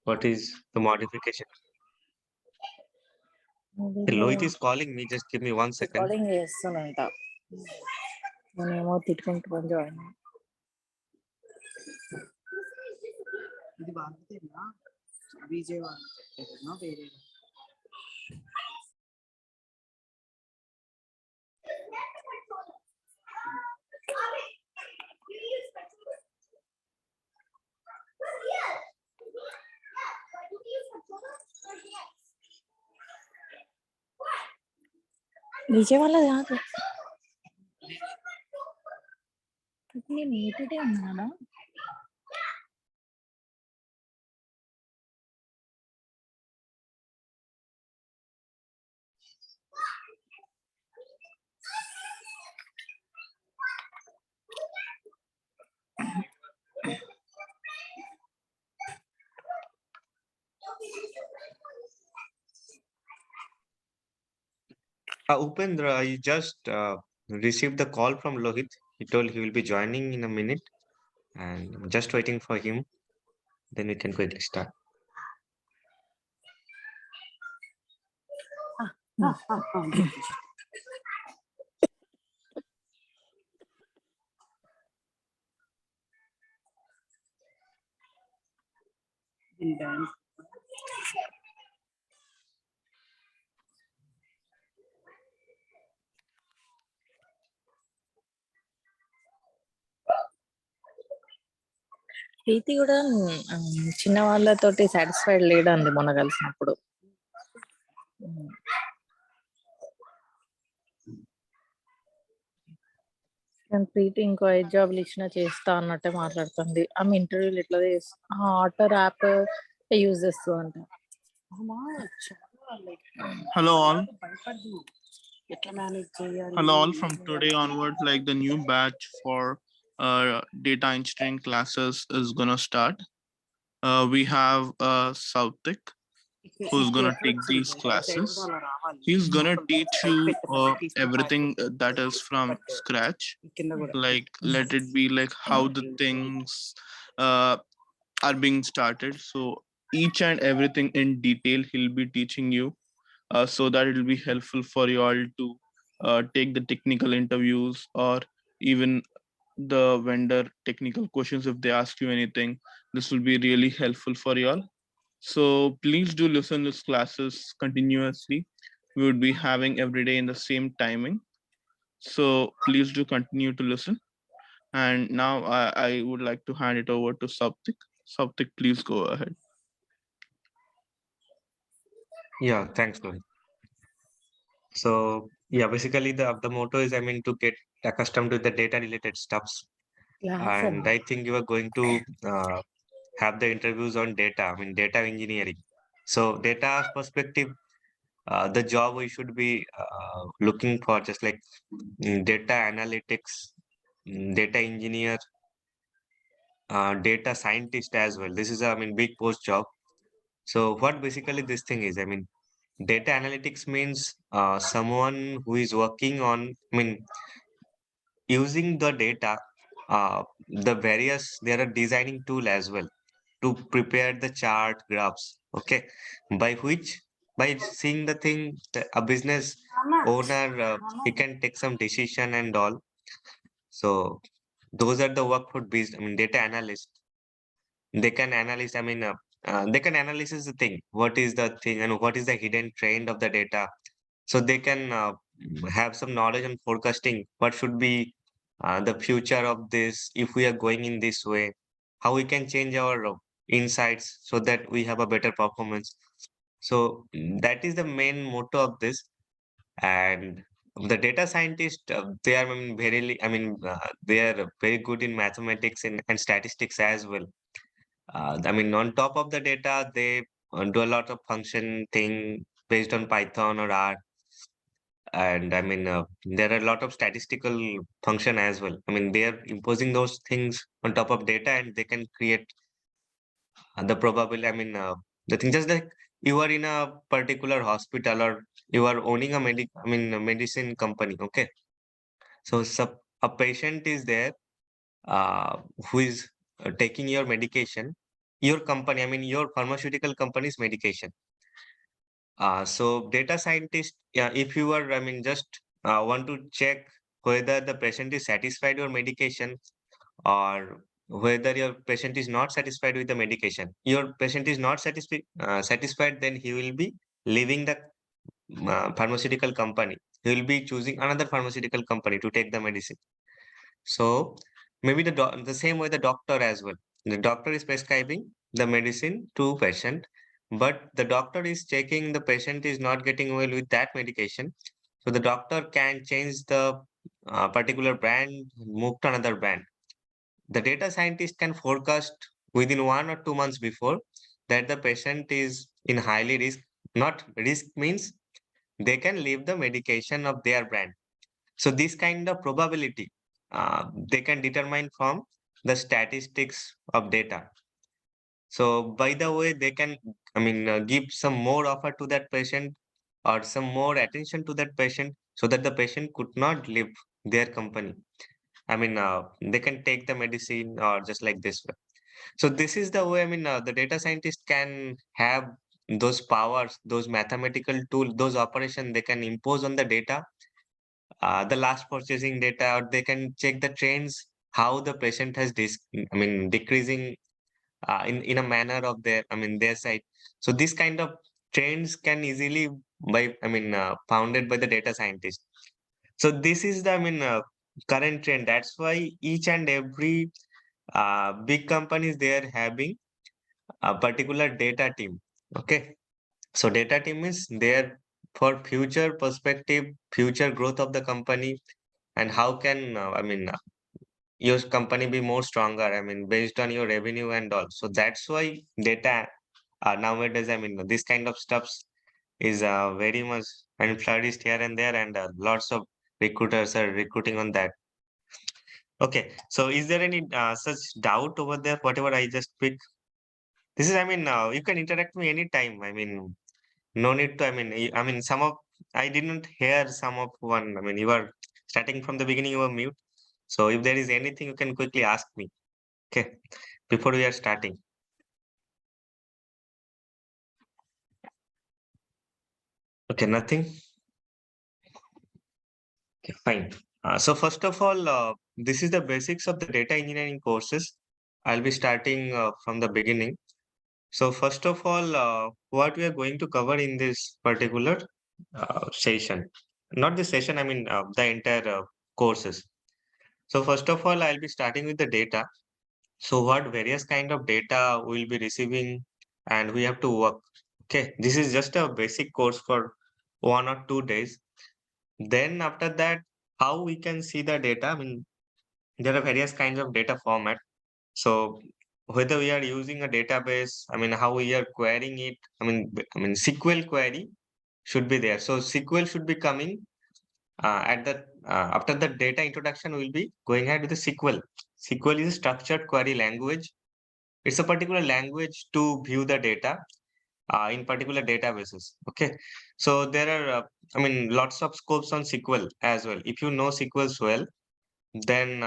What is the modification? Lohit is calling me. Just give me 1 second. Recording చేస్తానంట నేనేమో తిట్టుకుంటూ join ఇది బాగుంటుందా విజయవాడ వేరే విజయవాడ కాదు నేను ఏటటే ఉన్నానా Upendra, I just received the call from Lohit. He told he will be joining in a minute, and I'm just waiting for him. Then we can quickly start. ప్రీతి కూడా చిన్న వాళ్ళతోటి సాటిస్ఫైడ్ లేడండి మొన్న కలిసినప్పుడు ప్రీతి ఇంకో 5 జాబ్లు ఇచ్చినా చేస్తా అన్నట్టే మాట్లాడుతుంది ఆమె ఇంటర్వ్యూలు ఎట్లా ఆటర్ యాప్ యూజ్ చేస్తూ అంట Hello all. Hello all. From today onwards, like the new batch for data engineering classes is gonna start. We have Sautik, who's gonna take these classes. He's gonna teach you everything that is from scratch. Like let it be like how the things are being started. So each and everything in detail he'll be teaching you, so that it will be helpful for you all to take the technical interviews or even the vendor technical questions. If they ask you anything, this will be really helpful for you all. So please do listen to these classes continuously. We would be having every day in the same timing. So please do continue to listen. And now I would like to hand it over to Saptik. Saptik, please go ahead. Yeah, thanks, Lohit. So yeah, basically the motto is, I mean, to get accustomed to the data related stuffs. And I think you are going to have the interviews on data, I mean, data engineering. So data perspective, the job we should be looking for, just like data analytics, data engineer, data scientist as well. This is a, I mean, big post job. So what basically this thing is, I mean, data analytics means someone who is working on, I mean, using the data, there are designing tool as well to prepare the chart graphs. Okay, by seeing the thing, a business owner, he can take some decision and all. So those are the work for I mean, data analyst. They can analyze, I mean, they can analyze the thing, what is the thing and what is the hidden trend of the data. So they can have some knowledge on forecasting what should be the future of this, if we are going in this way, how we can change our insights so that we have a better performance. So that is the main motto of this. And the data scientist, they are, I mean, they are very good in mathematics and statistics as well. I mean, on top of the data, they do a lot of function thing based on Python or R. And I mean, there are a lot of statistical function as well. I mean, they are imposing those things on top of data, and they can create the probability. I mean, the thing just like you are in a particular hospital or you are owning a medicine company. Okay, so a patient is there who is taking your medication, your company, I mean, your pharmaceutical company's medication. So data scientist, yeah, if you are, I mean, just want to check whether the patient is satisfied with medication, or whether your patient is not satisfied with the medication. Your patient is not satisfied, then he will be leaving the pharmaceutical company. He will be choosing another pharmaceutical company to take the medicine. So maybe the same way the doctor as well. The doctor is prescribing the medicine to patient, but the doctor is checking the patient is not getting well with that medication. So the doctor can change the particular brand, move to another brand. The data scientist can forecast within 1 or 2 months before that the patient is in highly risk. Not risk means they can leave the medication of their brand. So this kind of probability they can determine from the statistics of data. So by the way, they can, I mean, give some more offer to that patient or some more attention to that patient so that the patient could not leave their company. I mean, they can take the medicine or just like this way. So this is the way, I mean, the data scientist can have those powers, those mathematical tool, those operations they can impose on the data, the last purchasing data, or they can check the trends, how the patient has I mean, decreasing in a manner of their, I mean, their side. So this kind of trends can easily founded by the data scientist. So this is the, I mean, current trend. That's why each and every big companies, they are having a particular data team. Okay. So data team is there for future perspective, future growth of the company, and how can, your company be more stronger, I mean, based on your revenue and all. So that's why data nowadays, I mean, this kind of stuffs is very much and flourished here and there, and lots of recruiters are recruiting on that. Okay, so is there any such doubt over there, whatever I just pick? This is, I mean, you can interact me anytime. I mean, no need to, I mean, some of, I didn't hear some of one. I mean, you are starting from the beginning, you were mute. So if there is anything, you can quickly ask me. Okay, before we are starting. Okay, nothing. Okay, fine. So first of all, this is the basics of the data engineering courses. I'll be starting from the beginning. So first of all, what we are going to cover in this particular session, not this session, I mean, the entire courses. So first of all, I'll be starting with the data. So what various kind of data we'll be receiving and we have to work. Okay, this is just a basic course for 1 or 2 days. Then after that, how we can see the data. I mean, there are various kinds of data format. So whether we are using a database, I mean, how we are querying it. I mean, SQL query should be there. So SQL should be coming at the after the data introduction. We'll be going ahead with the SQL. SQL is a structured query language. It's a particular language to view the data in particular databases. Okay, so there are, I mean, lots of scopes on SQL as well. If you know SQLs well, then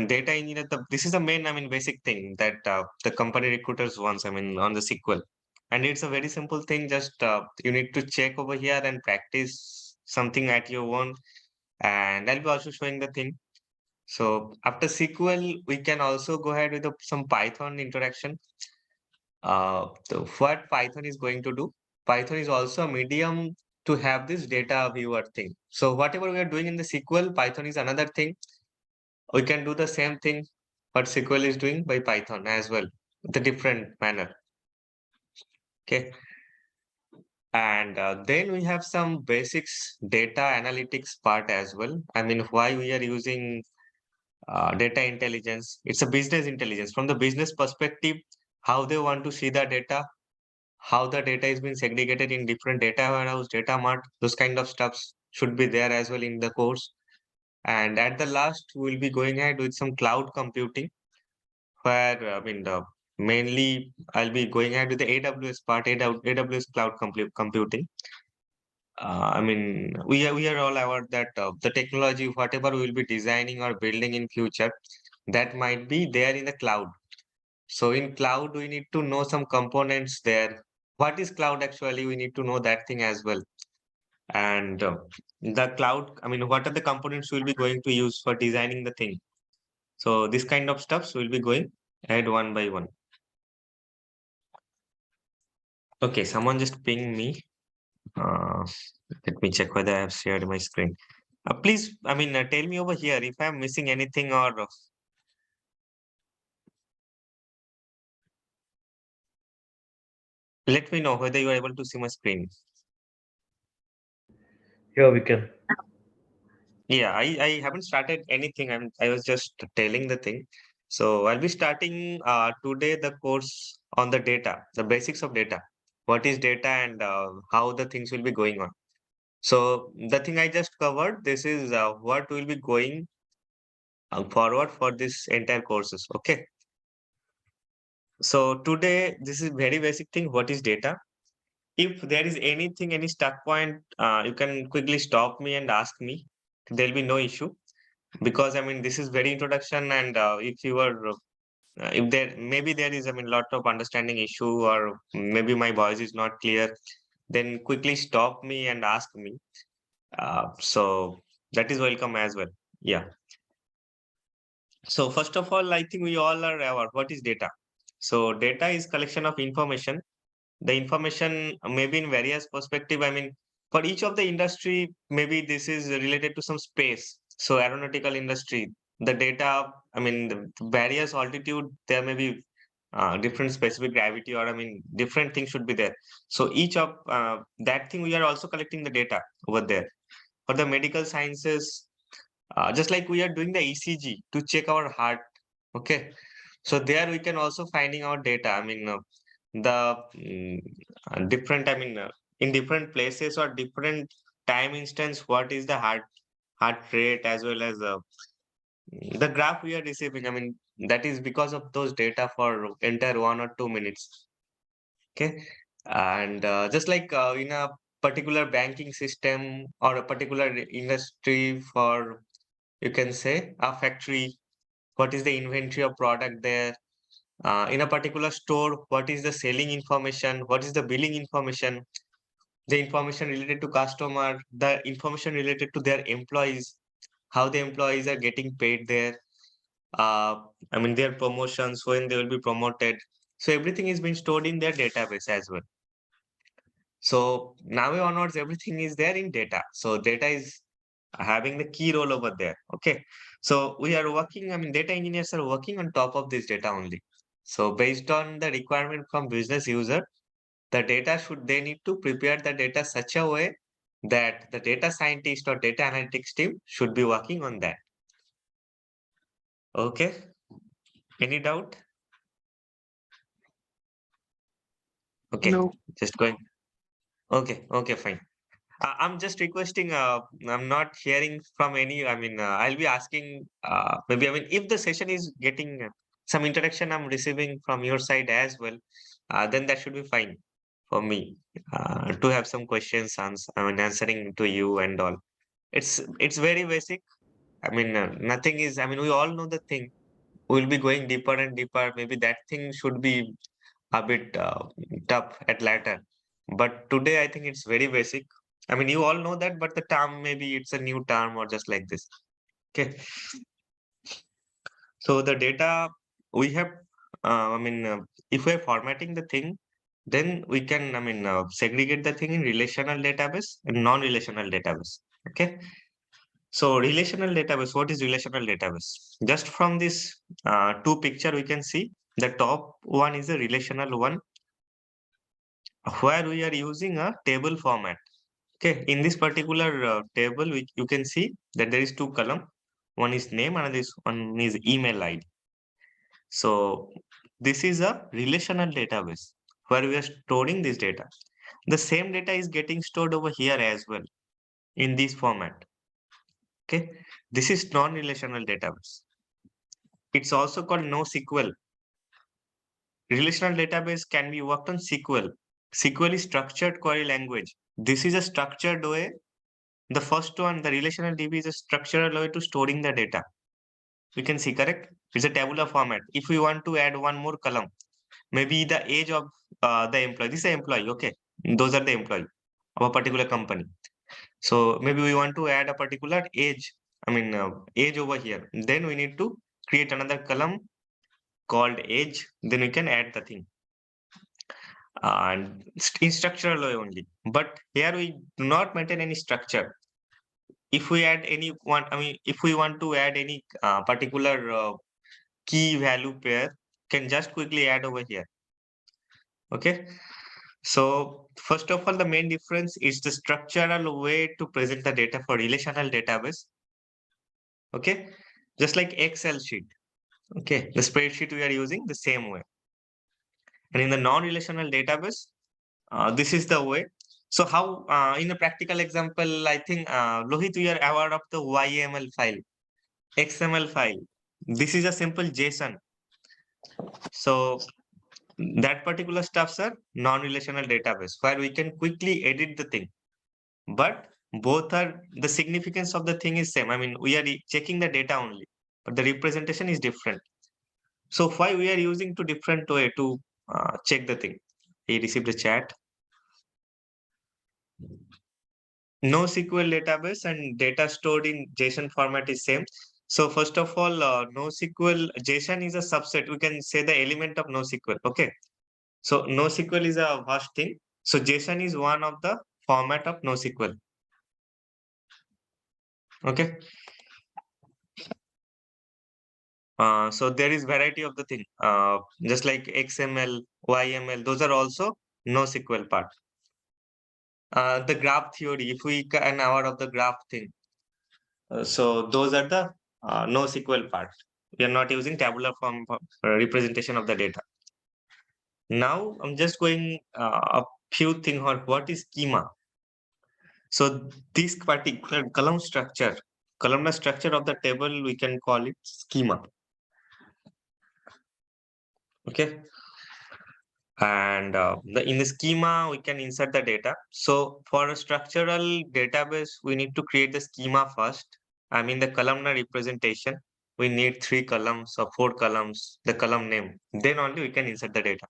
data engineer. This is the main, I mean, basic thing that the company recruiters wants. I mean, on the SQL, and it's a very simple thing. Just you need to check over here and practice something at your own. And I'll be also showing the thing. So after SQL, we can also go ahead with some Python introduction. So what Python is going to do, Python is also a medium to have this data viewer thing. So whatever we are doing in the SQL, Python is another thing. We can do the same thing what SQL is doing by Python as well, with a different manner. Okay. And then we have some basics data analytics part as well. I mean, why we are using data intelligence. It's a business intelligence from the business perspective, how they want to see the data, how the data is being segregated in different data warehouse, data mart, those kind of stuffs should be there as well in the course. And at the last, we'll be going ahead with some cloud computing, where mainly I'll be going ahead with the AWS part, AWS cloud computing. We are all aware that the technology, whatever we will be designing or building in future, that might be there in the cloud. So in cloud, we need to know some components there. What is cloud actually? We need to know that thing as well. And the cloud, I mean, what are the components we'll be going to use for designing the thing? So this kind of stuffs will be going ahead one by one. Okay, someone just ping me. Let me check whether I have shared my screen. Please, I mean, tell me over here if I'm missing anything or let me know whether you are able to see my screen. Yeah, we can. Yeah, I haven't started anything. I was just telling the thing. So I'll be starting today the course on the data, the basics of data. What is data and how the things will be going on. So the thing I just covered, this is what will be going forward for this entire courses. Okay. So today, this is very basic thing. What is data? If there is anything, any stuck point, you can quickly stop me and ask me. There'll be no issue because I mean this is very introduction, and if you are if there is I mean lot of understanding issue or maybe my voice is not clear, then quickly stop me and ask me. So that is welcome as well. Yeah. So first of all, I think we all are aware what is data. So data is collection of information. The information may be in various perspective. I mean, for each of the industry, maybe this is related to some space. So aeronautical industry, the data, I mean, the various altitude, there may be different specific gravity or I mean, different things should be there. So each of that thing, we are also collecting the data over there. For the medical sciences, just like we are doing the ECG to check our heart. Okay. So there we can also finding out data. I mean, the different, I mean, in different places or different time instance, what is the heart rate as well as the graph we are receiving. I mean, that is because of those data for entire 1 or 2 minutes. Okay. And just like in a particular banking system or a particular industry for, you can say a factory, what is the inventory of product there, in a particular store, what is the selling information, what is the billing information, the information related to customer, the information related to their employees, how the employees are getting paid there, uh, I mean their promotions, when they will be promoted. So everything is being stored in their database as well. So now onwards, everything is there in data. So data is having the key role over there. Okay. So we are working, I mean, data engineers are working on top of this data only. So based on the requirement from business user, the data they need to prepare the data such a way that the data scientist or data analytics team should be working on that. Okay. Any doubt? Okay. No. Just going. Okay. Okay. Fine. I'm just requesting, I'm not hearing from any, I mean, I'll be asking, maybe, I mean, if the session is getting some interaction I'm receiving from your side as well, then that should be fine for me to have some questions, I mean, answering to you and all. It's very basic. I mean, nothing is, I mean, we all know the thing. We'll be going deeper and deeper. Maybe that thing should be a bit tough at later. But today, I think it's very basic. I mean, you all know that, but the term maybe it's a new term or just like this. Okay. So the data we have, I mean, if we're formatting the thing, then we can, I mean, segregate the thing in relational database and non-relational database. Okay. So relational database, what is relational database? Just from this two picture, we can see the top one is a relational one where we are using a table format. Okay, in this particular table, you can see that there is two column. One is name, another one is email ID. So this is a relational database where we are storing this data. The same data is getting stored over here as well in this format. Okay, this is non-relational database. It's also called NoSQL. Relational database can be worked on SQL. SQL is structured query language. This is a structured way. The first one, the relational DB, is a structural way to storing the data. we can see, correct? It's a tabular format. If we want to add one more column, maybe the age of the employee, this is the employee, okay? Those are the employee of a particular company. So maybe we want to add a particular age, age over here. Then we need to create another column called age. Then we can add the thing. And in structural way only. But here we do not maintain any structure. If we add any one, if we want to add any particular key value pair, can just quickly add over here. Okay. So first of all, the main difference is the structural way to present the data for relational database. Okay. Just like Excel sheet. Okay. The spreadsheet we are using the same way. And in the non-relational database, this is the way. So how, in a practical example, I think, Lohit, we are aware of the YAML file, XML file. This is a simple JSON. So that particular stuffs are non-relational database where we can quickly edit the thing. But both are, the significance of the thing is same. We are checking the data only, but the representation is different. So why we are using two different way to check the thing. He received a chat. NoSQL database and data stored in JSON format is same. So first of all, NoSQL JSON is a subset. We can say the element of NoSQL. Okay. So NoSQL is a vast thing. So JSON is one of the format of NoSQL. Okay. So there is variety of the thing. Just like XML, YML, those are also NoSQL part. The graph theory, if we can aware of the graph thing. So those are the NoSQL part. We are not using tabular form for representation of the data. Now I'm just going a few things on what is schema. So this particular columnar structure of the table, we can call it schema. Okay. And in the schema, we can insert the data. So for a structural database, we need to create the schema first. The columnar representation. We need 3 columns or 4 columns, the column name. Then only we can insert the data.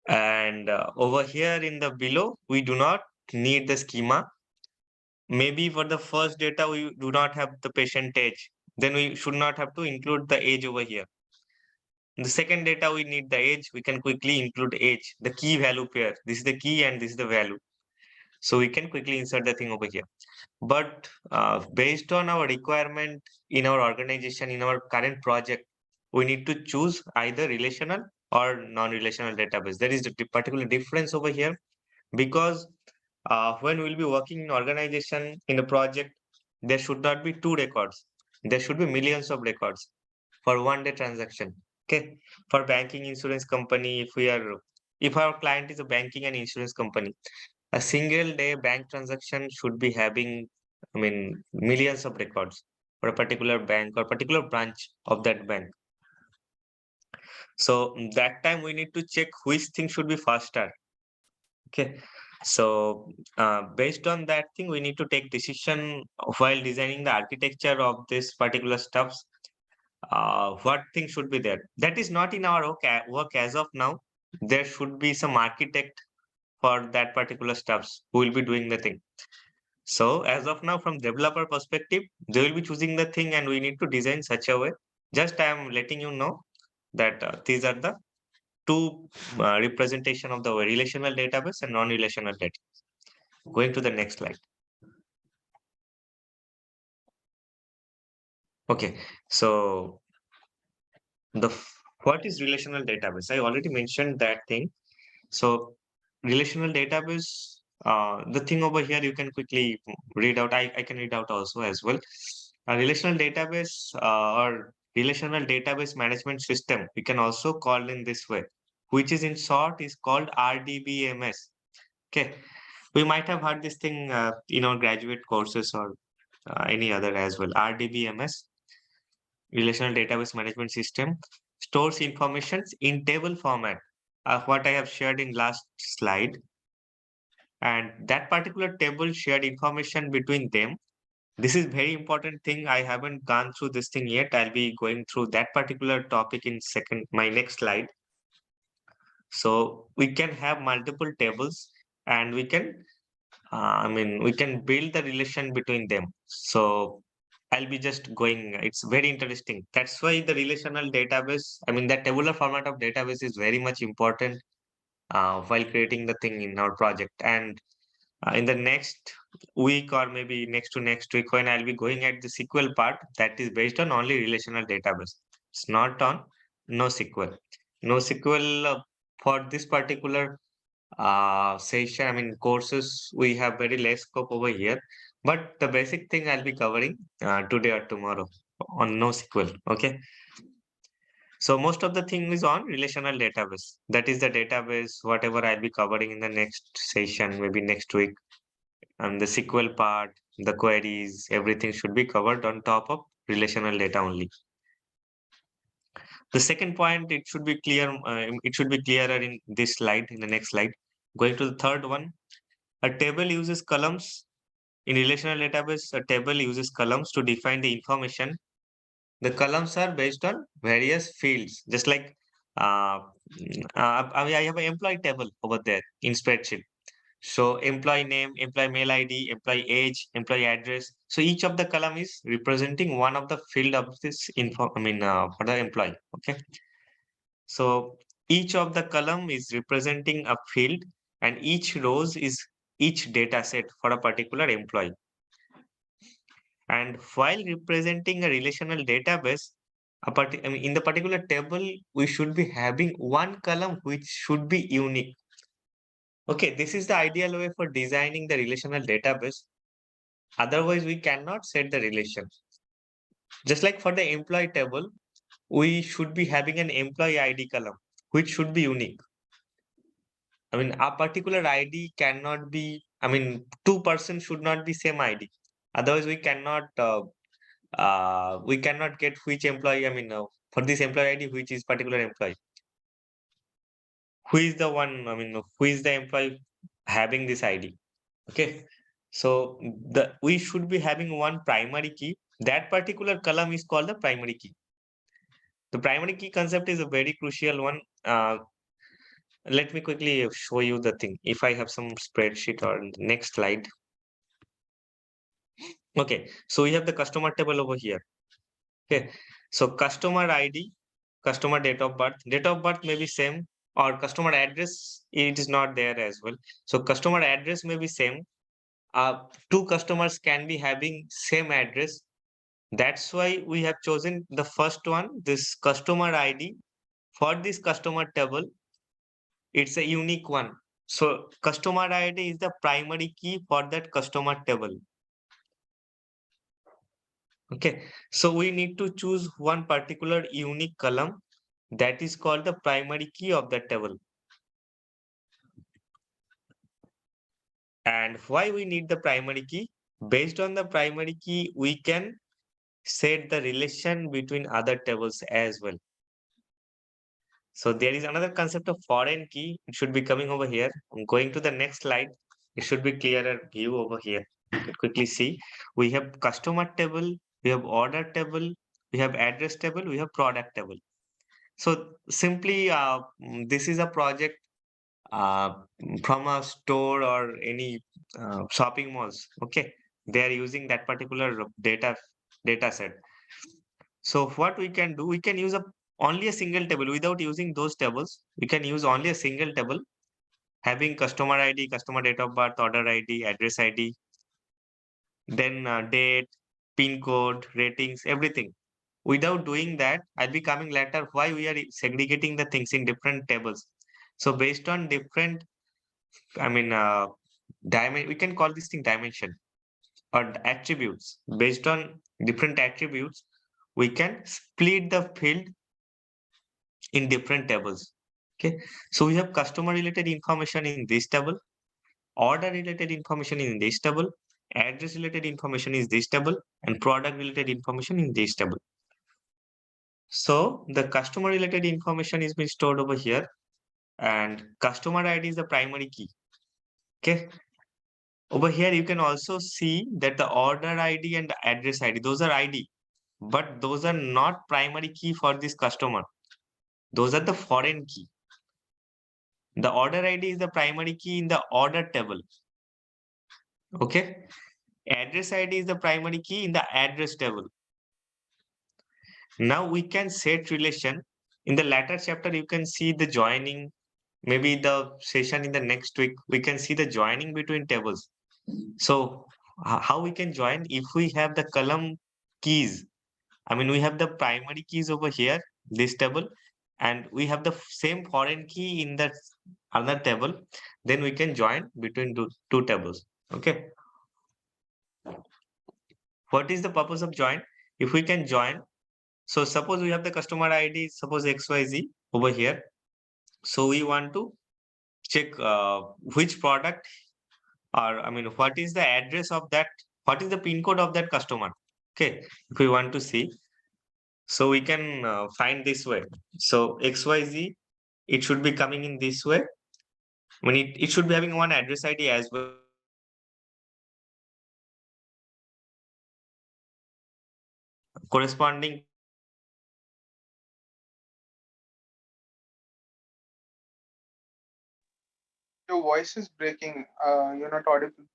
And over here in the below, we do not need the schema. Maybe for the first data, we do not have the patient age. Then we should not have to include the age over here. In the second data, we need the age. We can quickly include age, the key value pair. This is the key and this is the value. So we can quickly insert the thing over here. But based on our requirement in our organization, in our current project, we need to choose either relational or non-relational database. There is a particular difference over here because when we'll be working in organization in a project, there should not be 2 records. There should be millions of records for one day transaction. Okay. For banking insurance company, if our client is a banking and insurance company, a single day bank transaction should be having, millions of records for a particular bank or particular branch of that bank. So that time we need to check which thing should be faster. Okay. So based on that thing, we need to take decision while designing the architecture of this particular stuffs. What thing should be there? That is not in our work as of now. There should be some architect for that particular stuffs who will be doing the thing. So as of now, from developer perspective, they will be choosing the thing and we need to design such a way. Just I am letting you know that these are the 2 representation of the relational database and non-relational database. Going to the next slide. Okay, so what is relational database? I already mentioned that thing. So relational database, the thing over here you can quickly read out. I can read out also as well. A relational database or relational database management system, we can also call in this way, which is in short is called RDBMS. Okay, we might have heard this thing in our graduate courses or any other as well. RDBMS, Relational Database Management System, stores information in table format, what I have shared in last slide. And that particular table shared information between them This is very important thing. I haven't gone through this thing yet. I'll be going through that particular topic in my next slide. So we can have multiple tables and we can, we can build the relation between them. So I'll be just going, it's very interesting. That's why the relational database, the tabular format of database is very much important while creating the thing in our project. And in the next week or maybe next to next week, when I'll be going at the SQL part, that is based on only relational database. It's not on NoSQL. NoSQL for this particular session, courses, we have very less scope over here. But the basic thing I'll be covering today or tomorrow on NoSQL. Okay. So most of the thing is on relational database. That is the database, whatever I'll be covering in the next session, maybe next week. And the SQL part, the queries, everything should be covered on top of relational data only. The second point, it should be clear. It should be clearer in this slide, in the next slide. Going to the third one, a table uses columns. In relational database, a table uses columns to define the information. The columns are based on various fields, just like I have an employee table over there in spreadsheet. So employee name, employee mail ID, employee age, employee address. So each of the column is representing one of the field of this info, for the employee. Okay. So each of the column is representing a field and each rows is each data set for a particular employee. And while representing a relational database, in the particular table, we should be having one column which should be unique. Okay, this is the ideal way for designing the relational database. Otherwise, we cannot set the relation. Just like for the employee table, we should be having an employee ID column, which should be unique. A particular ID cannot be, two persons should not be same ID. Otherwise, we cannot get which employee, for this employee ID, which is particular employee. Who is the one, who is the employee having this ID? Okay. So we should be having one primary key. That particular column is called the primary key. The primary key concept is a very crucial one. Let me quickly show you the thing. If I have some spreadsheet or next slide. Okay, so we have the customer table over here. Okay, so customer ID, customer date of birth may be same, or customer address, it is not there as well. So customer address may be same. Two customers can be having same address. That's why we have chosen the first one, this customer ID. For this customer table, it's a unique one. So customer ID is the primary key for that customer table. Okay, so we need to choose one particular unique column that is called the primary key of the table. And why we need the primary key? Based on the primary key, we can set the relation between other tables as well. So there is another concept of foreign key. It should be coming over here. I'm going to the next slide. It should be clearer view over here. You can quickly see. We have customer table, we have order table, we have address table, we have product table. So simply, this is a project from a store or any shopping malls. Okay, they are using that particular data set. So what we can do, we can use only a single table without using those tables. We can use only a single table having customer ID, customer date of birth, order ID, address ID, then date, pin code, ratings, everything. Without doing that, I'll be coming later why we are segregating the things in different tables. So based on different, we can call this thing dimension or attributes. Based on different attributes, we can split the field in different tables. Okay, so we have customer related information in this table, order related information in this table, address related information is this table, and product related information in this table. So the customer related information is being stored over here, and customer ID is the primary key. Okay, Over here, you can also see that the order ID and the address ID, those are ID, but those are not primary key for this customer. Those are the foreign key. The order ID is the primary key in the order table. Okay. Address ID is the primary key in the address table. Now we can set relation. In the latter chapter, you can see the joining. Maybe the session in the next week, we can see the joining between tables. So how we can join if we have the column keys? I mean, we have the primary keys over here, this table, and we have the same foreign key in that other table. Then we can join between two tables. Okay. What is the purpose of join? If we can join, so suppose we have the customer ID, suppose XYZ over here. So we want to check which product, or I mean, what is the address of that, what is the pin code of that customer. Okay, if we want to see, so we can find this way. So XYZ, it should be coming in this way. I mean, it should be having one address ID as well. Corresponding Your voice is breaking. You're not audible.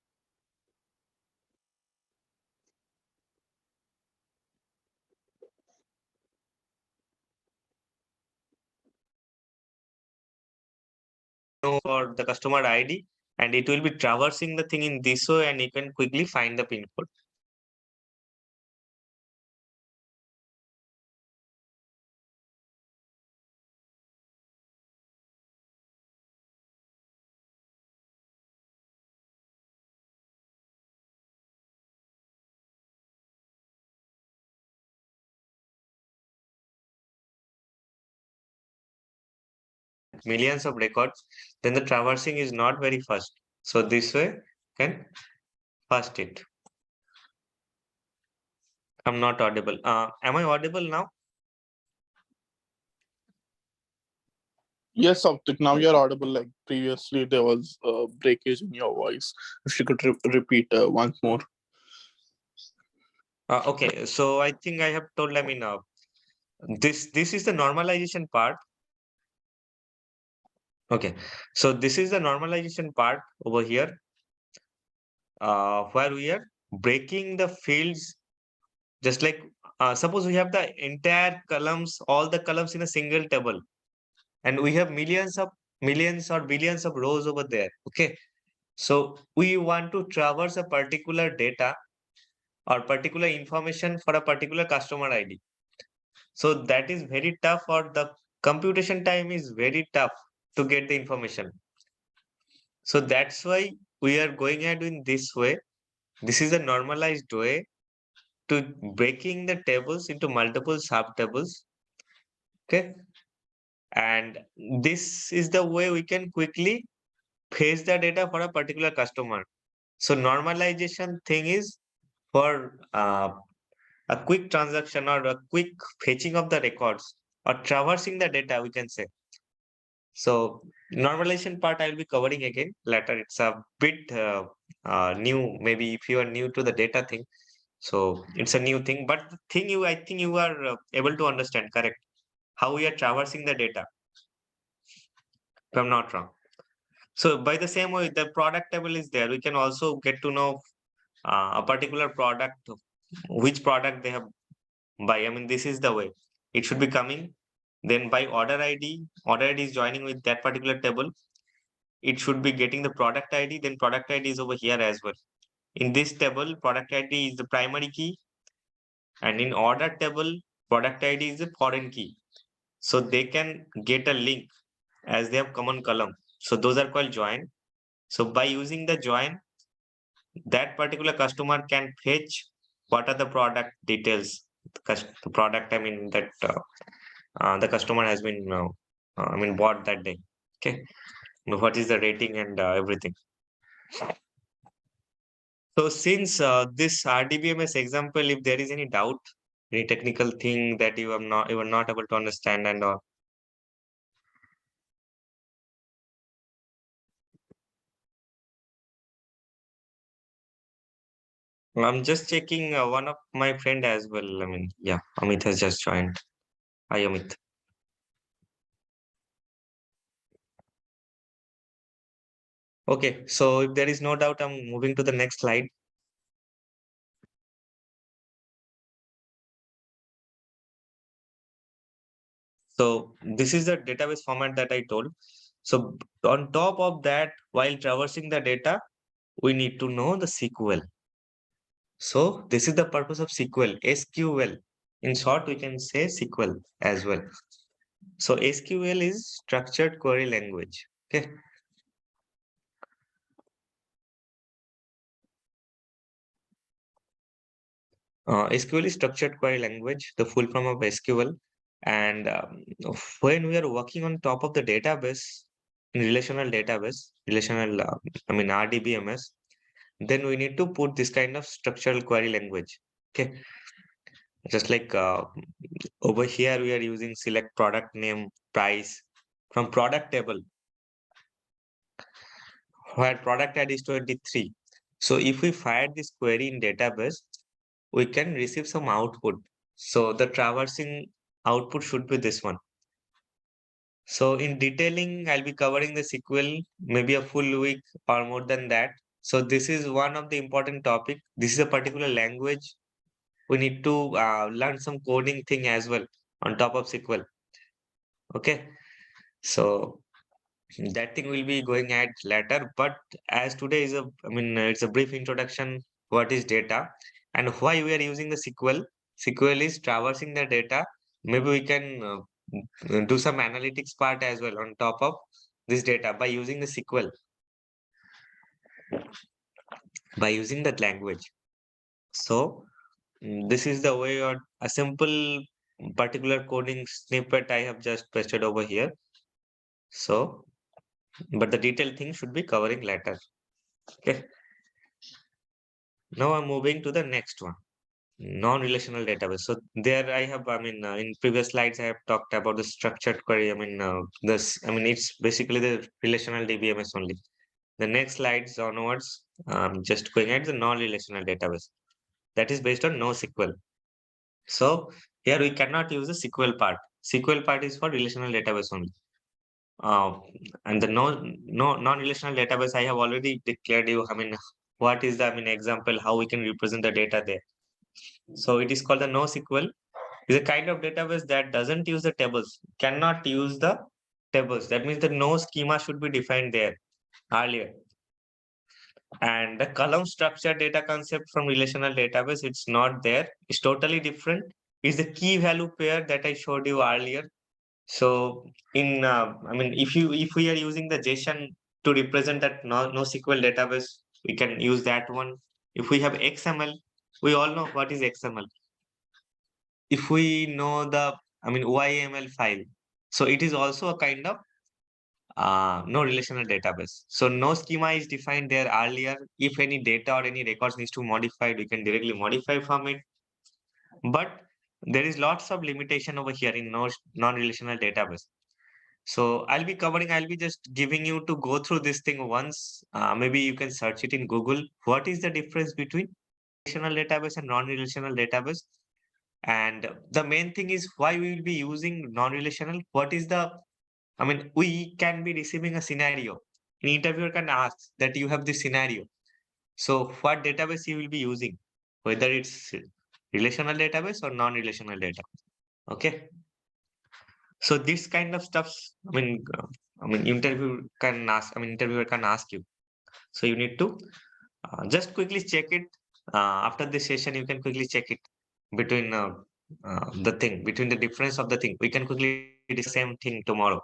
for the customer ID, and it will be traversing the thing in this way, and you can quickly find the pin code. Millions of records, then the traversing is not very fast. So this way can fast it. I'm not audible. Am I audible now? Yes, Saptik, now you're audible. Like previously, there was a breakage in your voice. If you could repeat once more. Okay, so I think I have told. I mean, this is the normalization part. Okay, so this is the normalization part over here, where we are breaking the fields. Just like suppose we have the entire columns, all the columns in a single table, and we have millions or billions of rows over there. Okay, so we want to traverse a particular data or particular information for a particular customer ID. So that is very tough, or the computation time is very tough to get the information. So that's why we are going ahead in this way. This is a normalized way to breaking the tables into multiple subtables. Okay. And this is the way we can quickly fetch the data for a particular customer. So normalization thing is for a quick transaction or a quick fetching of the records or traversing the data, we can say. So normalization part I will be covering again later. It's a bit new. Maybe if you are new to the data thing, so it's a new thing. But the thing I think you are able to understand, correct? How we are traversing the data, if I'm not wrong. So by the same way, the product table is there. We can also get to know a particular product, which product they have buy. I mean, this is the way it should be coming. Then by order ID is joining with that particular table. It should be getting the product ID. Then product ID is over here as well. In this table, product ID is the primary key, and in order table, product ID is the foreign key. So they can get a link as they have common column. So those are called join. So by using the join, that particular customer can fetch what are the product details. The product, I mean, that the customer has been, I mean, bought that day. Okay. What is the rating and everything. So since this RDBMS example, if there is any doubt, any technical thing that you were not able to understand and all. I'm just checking one of my friend as well. I mean, yeah, Amit has just joined. Hi, Amit. Okay, so if there is no doubt, I'm moving to the next slide. So this is the database format that I told. So on top of that, while traversing the data, we need to know the SQL. So this is the purpose of SQL, SQL. In short, we can say SQL as well. So SQL is structured query language. Okay. SQL is structured query language, the full form of SQL. And when we are working on top of the database, in relational database, RDBMS, then we need to put this kind of structural query language. Okay. Just like over here, we are using select product name, price from product table, where product ad is 23. So if we fire this query in database, we can receive some output. So the traversing output should be this one. So in detailing, I'll be covering the SQL, maybe a full week or more than that. So this is one of the important topic. This is a particular language. We need to learn some coding thing as well on top of SQL. Okay. So that thing will be going at later, but as today is it's a brief introduction. What is data and why we are using the SQL? SQL is traversing the data. Maybe we can do some analytics part as well on top of this data by using the SQL, by using that language. So this is the way, or a simple particular coding snippet I have just pasted over here. So, but the detailed thing should be covering later. Okay. Now I'm moving to the next one, non-relational database. So there I have, in previous slides, I have talked about the structured query. It's basically the relational DBMS only. The next slides onwards, just going at the non-relational database. That is based on NoSQL. So here we cannot use the SQL part. SQL part is for relational database only. Uh, and the non-relational database, I have already declared you, what is the, example, how we can represent the data there. So it is called the NoSQL. Is a kind of database that doesn't use the tables, cannot use the tables. That means that no schema should be defined there earlier. And the column structure data concept from relational database, it's not there. It's totally different. It's the key value pair that I showed you earlier. So in, if we are using the JSON to represent that NoSQL database, we can use that one. If we have XML, we all know what is XML. If we know the, YML file, so it is also a kind of no relational database. So no schema is defined there earlier. If any data or any records needs to modify, we can directly modify from it. But there is lots of limitation over here in non-relational database. So I'll be just giving you to go through this thing once. Maybe you can search it in Google. What is the difference between relational database and non-relational database? And the main thing is why we will be using non-relational. What is the, we can be receiving a scenario. An interviewer can ask that you have this scenario. So what database you will be using, whether it's relational database or non-relational data. Okay. So this kind of stuffs, interviewer can ask you. So you need to just quickly check it. After this session, you can quickly check it between between the difference of the thing. We can quickly do the same thing tomorrow.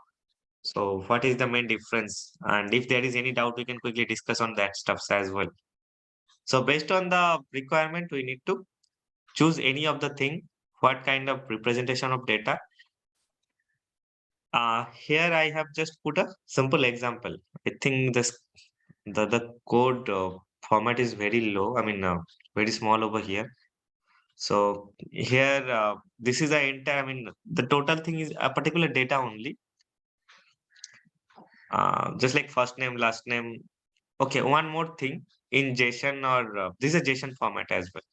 So what is the main difference? And if there is any doubt, we can quickly discuss on that stuffs as well. So based on the requirement, we need to choose any of the thing, what kind of representation of data. Here I have just put a simple example. I think the code format is very low. Very small over here. So here, this is the entire, the total thing is a particular data only. Just like first name, last name, Okay, one more thing in JSON or this is a JSON format as well.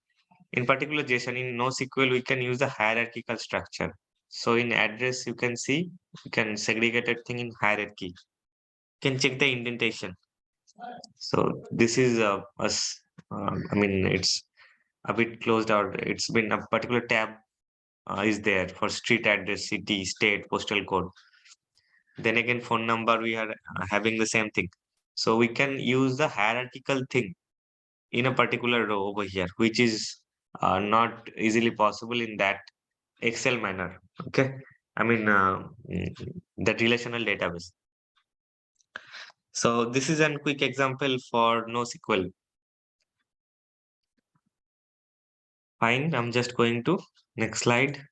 In particular JSON in NoSQL, we can use the hierarchical structure. So in address, you can see, you can segregate everything in hierarchy. You can check the indentation. So this is I mean, it's a bit closed out. It's been a particular tab is there for street address, city, state, postal code. Then again, phone number, we are having the same thing. So we can use the hierarchical thing in a particular row over here, which is not easily possible in that Excel manner. Okay. I mean, that relational database. So this is a quick example for NoSQL. Fine. I'm just going to next slide.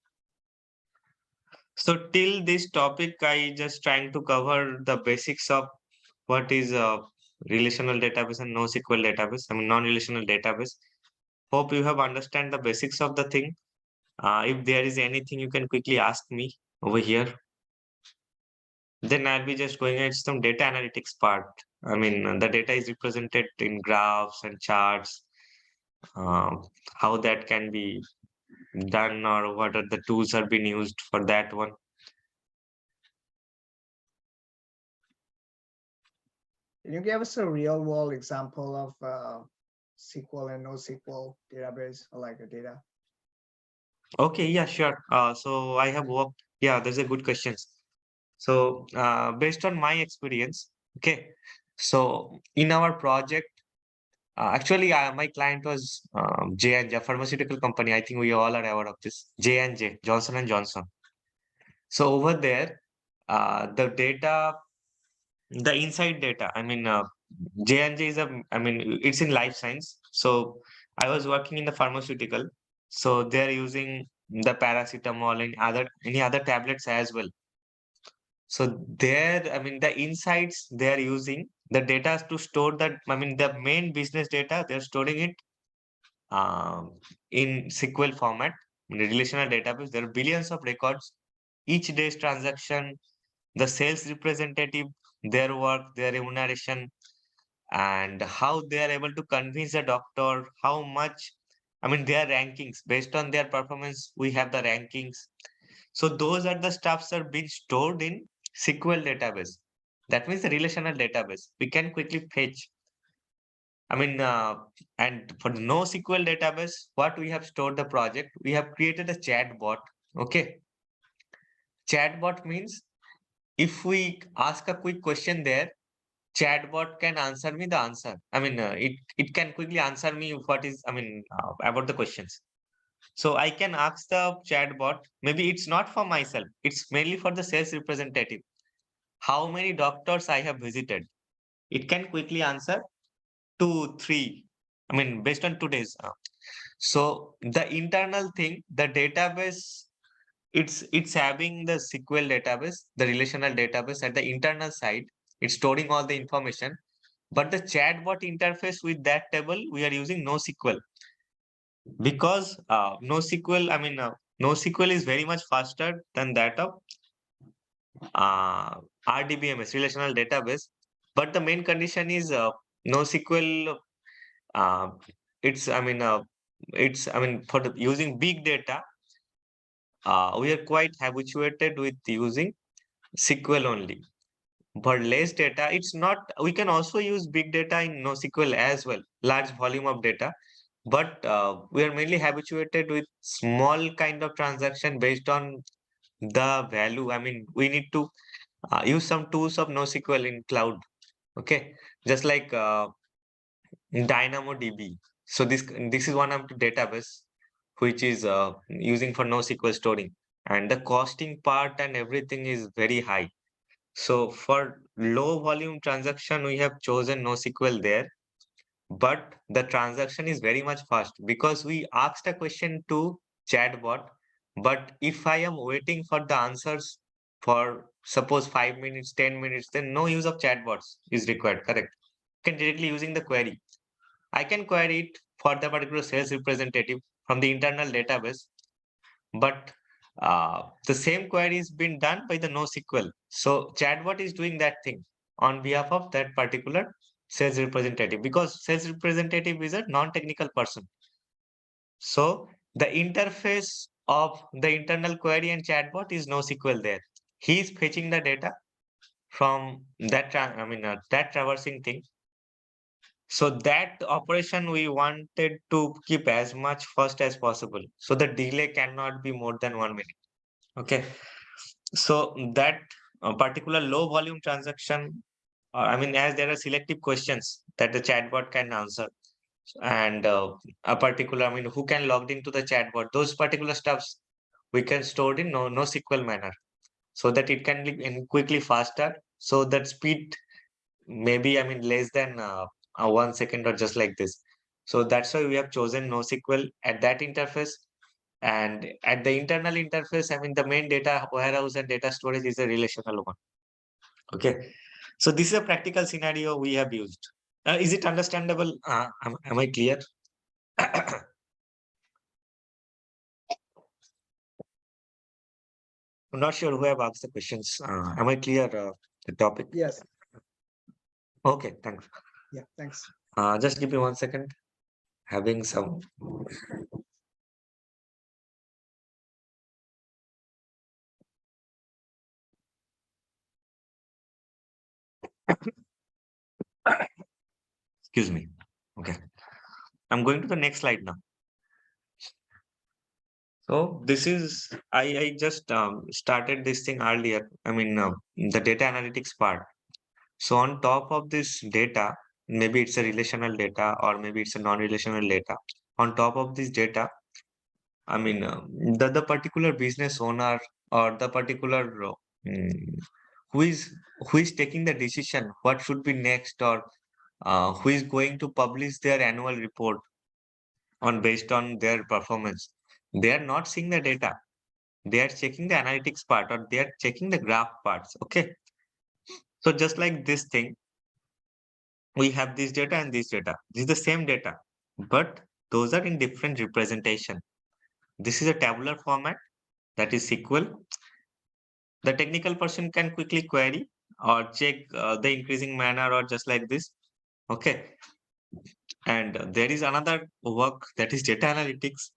So till this topic, I just trying to cover the basics of what is a relational database and NoSQL database. I mean, non-relational database. Hope you have understand the basics of the thing. If there is anything, you can quickly ask me over here. Then I'll be just going at some data analytics part. I mean, the data is represented in graphs and charts. How that can be done or what are the tools are being used for that one. Can you give us a real world example of SQL and NoSQL database or like a data? Okay, yeah, sure. So I have worked. Yeah, that's a good question. So based on my experience, okay. So in our project, actually, my client was J&J, pharmaceutical company. I think we all are aware of this. J&J, Johnson and Johnson. So over there, the data, the inside data. I mean, J&J is I mean, it's in life science. So I was working in the pharmaceutical. So they're using the paracetamol and any other tablets as well. So there, I mean, the insights they're using the data to store that. I mean, the main business data they're storing it in SQL format, in a relational database. There are billions of records, each day's transaction, the sales representative, their work, their remuneration, and how they are able to convince the doctor, how much, I mean, their rankings based on their performance. We have the rankings. So those are the stuffs are being stored in SQL database. That means the relational database. We can quickly fetch. I mean, and for the NoSQL database, what we have stored the project, we have created a chatbot. Okay. Chatbot means if we ask a quick question there, chatbot can answer me the answer. I mean, it can quickly answer me what is, I mean, about the questions. So I can ask the chatbot, maybe it's not for myself, it's mainly for the sales representative. How many doctors I have visited? It can quickly answer 2, 3. I mean, based on today's. So the internal thing, the database, it's having the SQL database, the relational database at the internal side. It's storing all the information. But the chatbot interface with that table, we are using NoSQL. Because NoSQL, I mean, NoSQL is very much faster than that of RDBMS, Relational Database. But the main condition is NoSQL. Uh, I mean, for using big data, we are quite habituated with using SQL only. For less data, it's not. We can also use big data in NoSQL as well, large volume of data. But we are mainly habituated with small kind of transaction based on the value. I mean, we need to use some tools of NoSQL in cloud. Okay, just like DynamoDB. So this is one of the database which is using for NoSQL storing, and the costing part and everything is very high. So for low volume transaction, we have chosen NoSQL there, but the transaction is very much fast because we asked a question to chatbot. But if I am waiting for the answers for suppose 5 minutes, 10 minutes, then no use of chatbots is required, correct? You can directly using the query. I can query it for the particular sales representative from the internal database, but the same query is being done by the NoSQL. So chatbot is doing that thing on behalf of that particular sales representative, because sales representative is a non-technical person. So the interface of the internal query and chatbot is NoSQL there. He is fetching the data from that, that traversing thing. So that operation we wanted to keep as much fast as possible. So the delay cannot be more than 1 minute. Okay. So that particular low volume transaction, as there are selective questions that the chatbot can answer, and a particular, who can log into the chatbot, those particular stuffs we can store in NoSQL manner, so that it can be quickly faster. So that speed maybe less than 1 second or just like this. So that's why we have chosen NoSQL at that interface. And at the internal interface, the main data warehouse and data storage is a relational one. Okay. So this is a practical scenario we have used. Is it understandable? Am I clear? I'm not sure who have asked the questions. Am I clear the topic? Yes. Okay, thanks. Yeah, thanks. Just give me 1 second. Having some. Excuse me. Okay. I'm going to the next slide now. So this is, I just started this thing earlier. The data analytics part. So on top of this data, maybe it's a relational data or maybe it's a non-relational data. On top of this data, the particular business owner or the particular mm, who is taking the decision what should be next, or who is going to publish their annual report on based on their performance. They are not seeing the data. They are checking the analytics part, or they are checking the graph parts. Okay. So just like this thing, we have this data and this data. This is the same data, but those are in different representation. This is a tabular format, that is SQL. The technical person can quickly query or check the increasing manner or just like this. Okay. And there is another work, that is data analytics.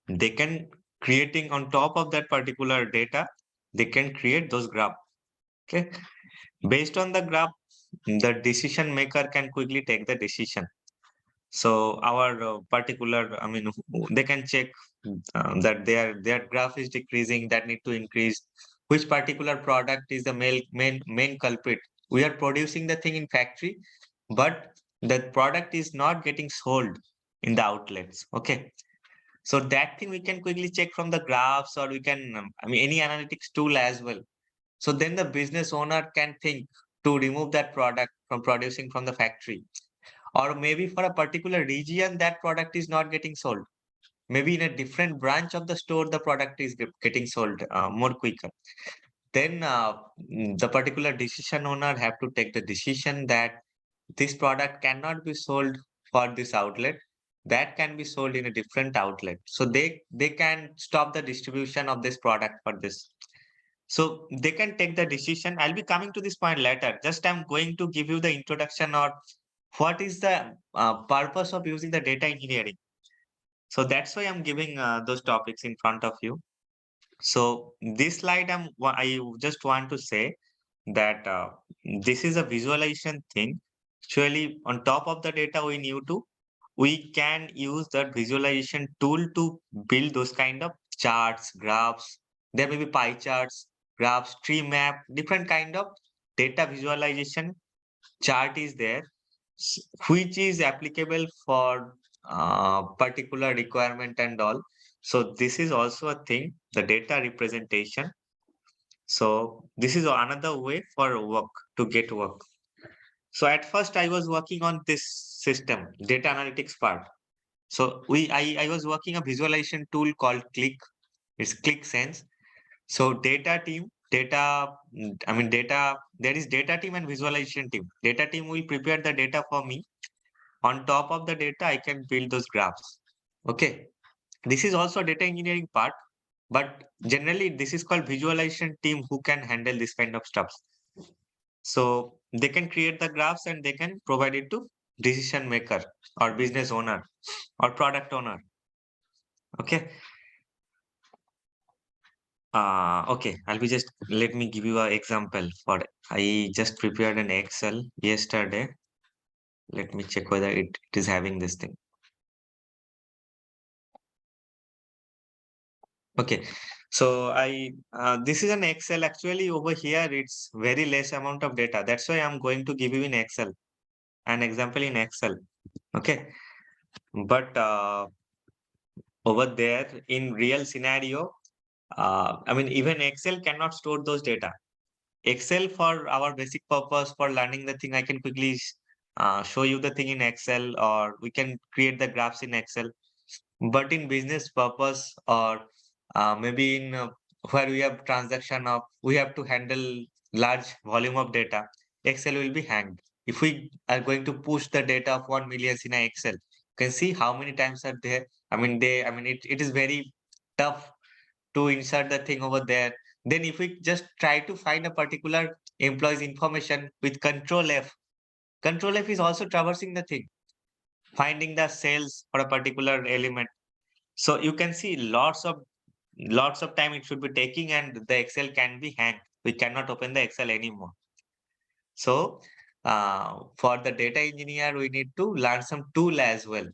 They can creating on top of that particular data, they can create those graph. Okay. Based on the graph, the decision maker can quickly take the decision. So our particular, they can check that their graph is decreasing, that need to increase. Which particular product is the main culprit? We are producing the thing in factory, but the product is not getting sold in the outlets. Okay. So that thing we can quickly check from the graphs, or we can, any analytics tool as well. So then the business owner can think to remove that product from producing from the factory, or maybe for a particular region that product is not getting sold. Maybe in a different branch of the store, the product is getting sold more quicker. Then the particular decision owner have to take the decision that this product cannot be sold for this outlet, that can be sold in a different outlet. So they can stop the distribution of this product for this. So they can take the decision. I'll be coming to this point later. Just I'm going to give you the introduction, or what is the purpose of using the data engineering. So that's why I'm giving those topics in front of you. So this slide, I just want to say that this is a visualization thing. Actually, on top of the data we can use that visualization tool to build those kind of charts, graphs. There may be pie charts, graphs, tree map, different kind of data visualization chart is there, which is applicable for particular requirement and all. So this is also a thing, the data representation. So this is another way for work, to get work. So at first I was working on this system, data analytics part. So I was working a visualization tool called Click. It's Click Sense. So data team, data, there is data team and visualization team. Data team will prepare the data for me. On top of the data, I can build those graphs. Okay. This is also data engineering part, but generally this is called visualization team who can handle this kind of stuff. So they can create the graphs and they can provide it to decision maker or business owner or product owner. Okay. Okay, I'll be just, let me give you an example for, I just prepared an Excel yesterday. Let me check whether it is having this thing. Okay, so this is an Excel. Actually over here, it's very less amount of data. That's why I'm going to give you in Excel, an example in Excel. Okay, but over there in real scenario, I mean, even Excel cannot store those data. Excel for our basic purpose for learning the thing, I can quickly show you the thing in Excel, or we can create the graphs in Excel. But in business purpose, or maybe in where we have transaction of, we have to handle large volume of data, Excel will be hanged. If we are going to push the data of 1 million in a Excel, you can see how many times are there. I mean, it is very tough to insert the thing over there. Then if we just try to find a particular employee's information with Control F is also traversing the thing, finding the cells for a particular element. So you can see lots of time it should be taking, and the Excel can be hanged. We cannot open the Excel anymore. So for the data engineer, we need to learn some tool as well.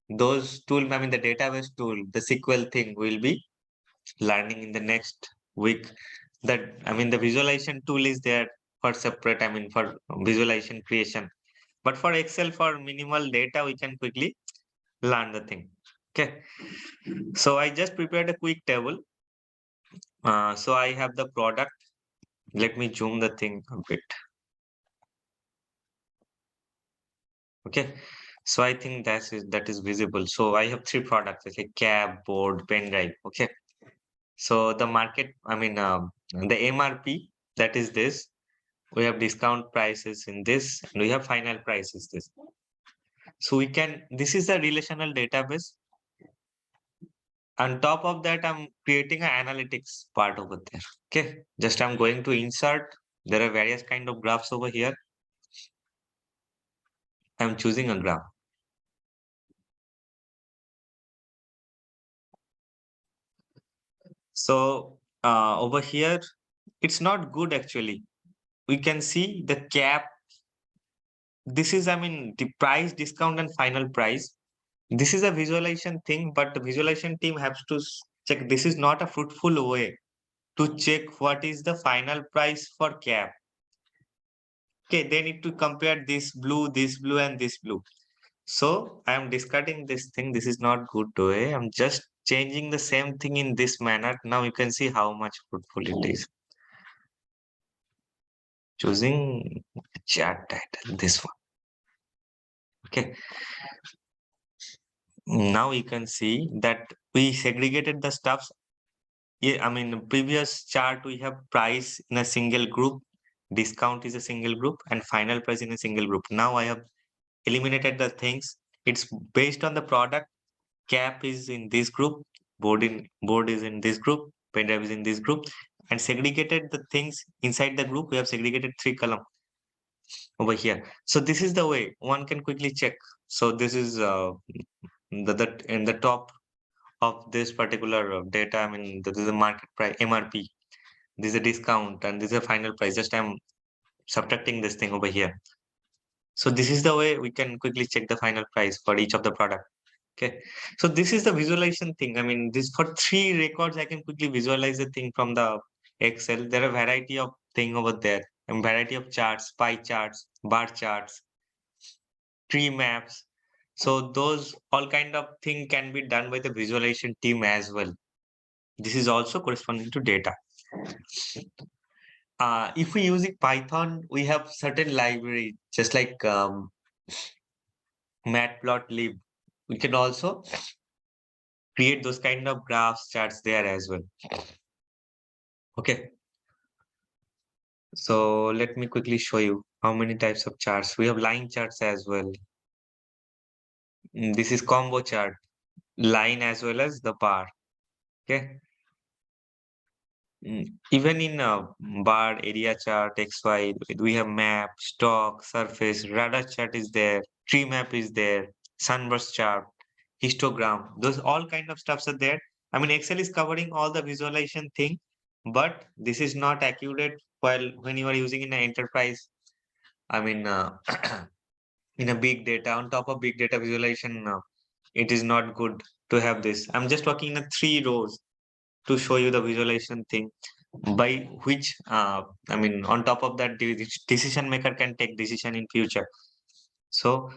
Those tool, I mean the database tool, the SQL thing will be learning in the next week. That, I mean, the visualization tool is there for separate, I mean, for visualization creation. But for Excel, for minimal data, we can quickly learn the thing. Okay. So I just prepared a quick table. So I have the product. Let me zoom the thing a bit. Okay. So I think that is visible. So I have three products, like cab, board, pen drive. Okay. So the market, I mean, the MRP, that is this. We have discount prices in this, and we have final prices this. So we can, this is the relational database. On top of that, I'm creating an analytics part over there. Okay, just I'm going to insert. There are various kind of graphs over here. I'm choosing a graph. So over here, it's not good actually. We can see the cap. This is, I mean, the price, discount, and final price. This is a visualization thing, but the visualization team has to check. This is not a fruitful way to check what is the final price for cap. Okay, they need to compare this blue, and this blue. So I am discarding this thing. This is not good way. I'm just changing the same thing in this manner. Now you can see how much fruitful it is. Choosing chart title, this one. Okay. Now you can see that we segregated the stuffs. Yeah, I mean, previous chart we have price in a single group, discount is a single group, and final price in a single group. Now I have eliminated the things. It's based on the product. Cap is in this group, board is in this group, pen drive is in this group, and segregated the things inside the group. We have segregated 3 column over here. So this is the way one can quickly check. So this is the in the top of this particular data. I mean, this is a market price, MRP. This is a discount, and this is a final price. Just I'm subtracting this thing over here. So this is the way we can quickly check the final price for each of the product. Okay. So this is the visualization thing. I mean, this for 3 records, I can quickly visualize the thing from the Excel. There are a variety of thing over there, and variety of charts, pie charts, bar charts, tree maps. So those all kind of thing can be done by the visualization team as well. This is also corresponding to data. If we using Python, we have certain library, just like matplotlib. We can also create those kind of graphs, charts there as well. Okay. So let me quickly show you how many types of charts. We have line charts as well. This is combo chart, line as well as the bar. Okay. Even in bar, area chart, XY, we have map, stock, surface, radar chart is there, tree map is there, sunburst chart, histogram. Those all kind of stuffs are there. I mean, Excel is covering all the visualization thing, but this is not accurate while when you are using in an enterprise. I mean, in a big data, on top of big data visualization, it is not good to have this. I'm just working in 3 rows to show you the visualization thing by which I mean on top of that the decision maker can take decision in future. So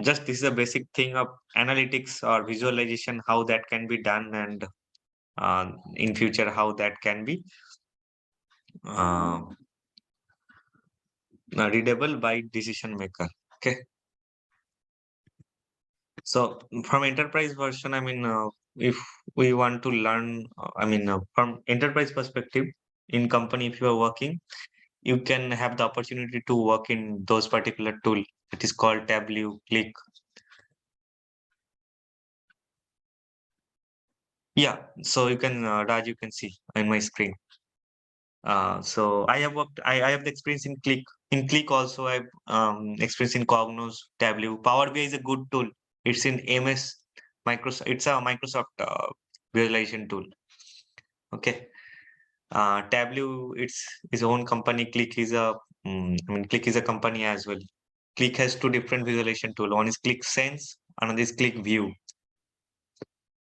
just this is a basic thing of analytics or visualization, how that can be done, and in future how that can be uh, readable by decision maker. Okay. So from enterprise version, I mean, if we want to learn, I mean, from enterprise perspective in company, if you are working, you can have the opportunity to work in those particular tool. It is called Tableau, Click. Yeah, so you can, Raj, you can see in my screen. So I have worked, I have the experience in Click. In Click also, I have experience in Cognos, Tableau. Power BI is a good tool. It's in MS, Microsoft. It's a Microsoft visualization tool. Okay. Tableau, it's his own company. Click is a, I mean, Click is a company as well. Click has 2 different visualization tool. One is Click Sense, another is Click View.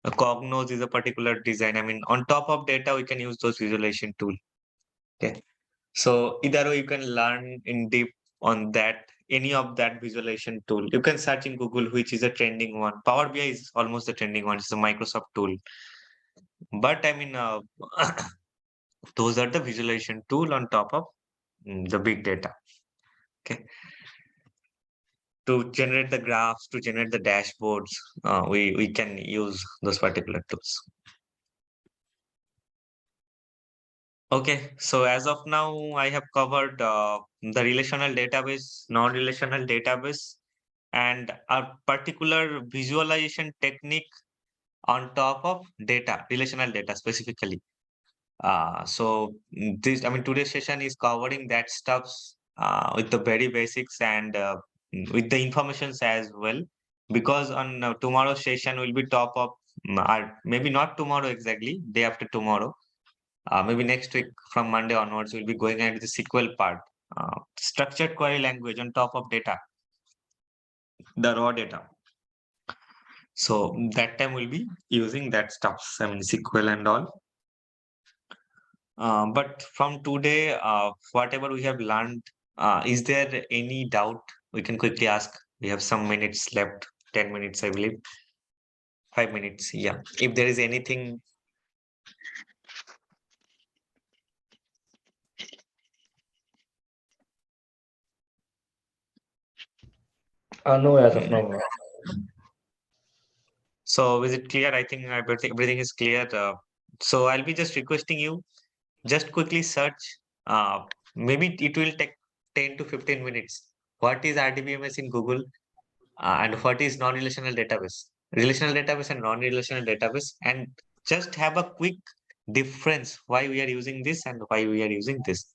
A Cognos is a particular design. I mean, on top of data, we can use those visualization tool. Okay. So either way, you can learn in deep on that, any of that visualization tool. You can search in Google, which is a trending one. Power BI is almost the trending one. It's a Microsoft tool. But I mean, those are the visualization tool on top of the big data. Okay. To generate the graphs, to generate the dashboards, we can use those particular tools. Okay, so as of now, I have covered the relational database, non-relational database, and a particular visualization technique on top of data, relational data specifically. So this, I mean, today's session is covering that stuffs with the very basics and with the informations as well. Because on tomorrow's session will be top of, maybe not tomorrow exactly, day after tomorrow. Maybe next week from Monday onwards, we'll be going into the SQL part, structured query language on top of data, the raw data. So that time we'll be using that stuff, I mean SQL and all. But from today, whatever we have learned, is there any doubt? We can quickly ask. We have some minutes left, 10 minutes, I believe. 5 minutes, yeah. If there is anything. No, as of now. So is it clear? I think everything is clear. So I'll be just requesting you, just quickly search. Maybe it will take 10 to 15 minutes. What is RDBMS in Google, and what is non-relational database? Relational database and non-relational database, and just have a quick difference why we are using this and why we are using this.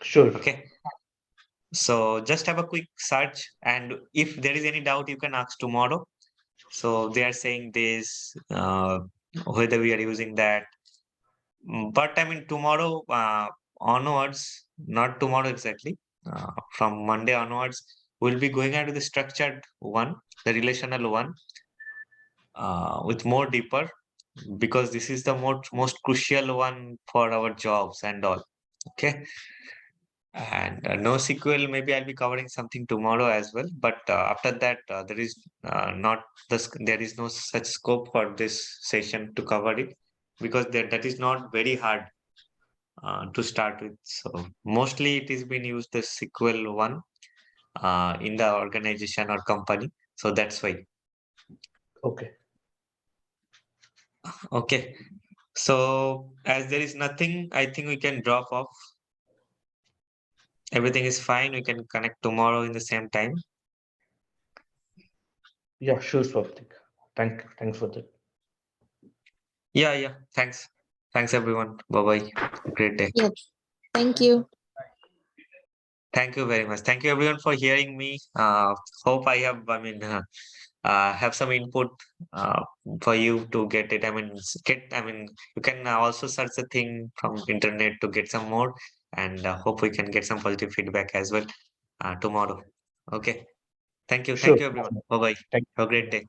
Sure. Okay. So just have a quick search, and if there is any doubt, you can ask tomorrow. So they are saying this, whether we are using that. But I mean, tomorrow onwards, not tomorrow exactly, from Monday onwards, we'll be going into the structured one, the relational one, with more deeper, because this is the most crucial one for our jobs and all. Okay. And NoSQL, maybe I'll be covering something tomorrow as well. But after that, there is there is no such scope for this session to cover it, because that is not very hard to start with. So mostly it is being used the SQL one in the organization or company. So that's why. Okay. Okay. So as there is nothing, I think we can drop off. Everything is fine. We can connect tomorrow in the same time. Yeah, sure, Swaptik. Thanks for that. Yeah. Thanks. Thanks everyone. Bye-bye. Great day. Yes. Thank you. Thank you very much. Thank you everyone for hearing me. Hope I have, have some input for you to get it. You can also search the thing from internet to get some more, and hope we can get some positive feedback as well tomorrow. Okay. Thank you. Sure. Thank you everyone. Bye bye. Thank Have a great day.